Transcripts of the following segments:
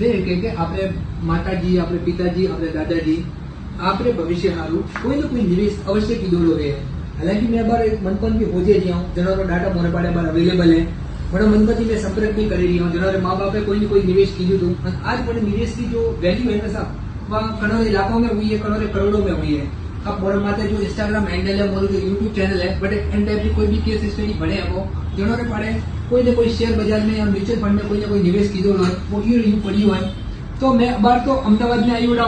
वे के आपणे माताजी आपणे पिताजी आपणे दादाजी आपणे भविष्य हारू कोई न कोई निवेश अवश्य कीधेलो है। हालांकि मैं बार एक मनपन भी हो जाए हूँ जनावर डाटा मोरे पाड़े बार अवेलेबल है बड़ा मनपति में संपर्क भी कर रही हूँ जनावर माँ बापे कोई न कोई निवेश कीधु थू आज बड़े निवेश की जो वैल्यू है ना साहब वह करोड़ों लाखों में हुई है करोड़ों में हुई है। अब मोरे माते जो इंस्टाग्राम हैंडल है मोरू जो यूट्यूब चैनल है बट एन टाइप की कोई भी केस स्टडी बने वो जनावर पाड़े कोई न कोई शेयर बाजार में या म्यूचुअल फंड में कोई ना कोई निवेश कीधो है वो यूं पड़ी हुआ है। तो मैं बार तो अमदावाद में आई उड़ा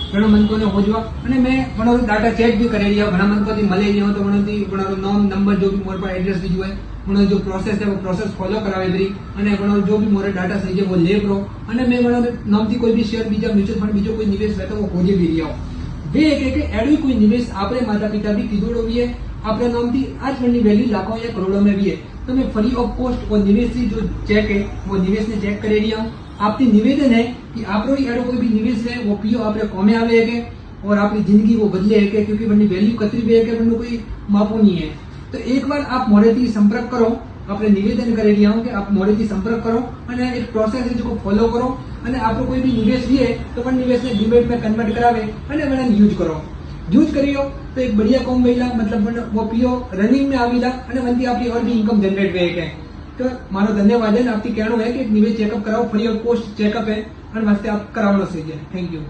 घणो मनको ने होजवा अने मैं घणो डाटा चेक भी करे रिया घणा मनको थी मले रियो तो घणो नाम नंबर जो भी मोर पर एड्रेस दीजो है घणो जो प्रोसेस है वो प्रोसेस फॉलो करावे बरी अने घणो जो भी मोरे डाटा सही है वो ले प्रो अने मैं घणो नाम थी कोई भी शेयर बीजा म्यूचुअल फंड बीजो कोई निवेश है तो वो खोजे भी रिया वे के एडू कोई निवेश आपरे माता पिता भी कीधोड़ो भी है आपरे नाम थी आज फंड वैल्यू लाखों या करोड़ों में भी है। तो मैं फ्री ऑफ कॉस्ट वो निवेश की जो चेक है वो निवेश ने चेक करे रिया हूँ। आपकी निवेदन है कि आप कोई भी निवेश है वो पियो आप कौमे आवे है और आपकी जिंदगी वो बदले है क्योंकि बनी वैल्यू कतरी भी है कि बनो कोई मापो नहीं है। तो एक बार आप मोड़े थी संपर्क करो आपने निवेदन करे रिया हूँ कि आप मोड़े थी संपर्क करो अने एक प्रोसेस है जो फॉलो करो अने आपको कोई भी निवेश भी है तो पण निवेश ने डिबेट में कन्वर्ट करावे अने बने यूज करो यूज करियो तो एक बढ़िया कॉम वेला मतलब वो पियो रनिंग में आवीला अने वनती आपकी और भी इनकम जनरेट वे है। तो मारो धन्यवाद है आपकी कहना है कि निवेश चेकअप कराओ फ्री ऑफ कॉस्ट चेकअप है और वास्ते आप करावनो सही है। Thank you.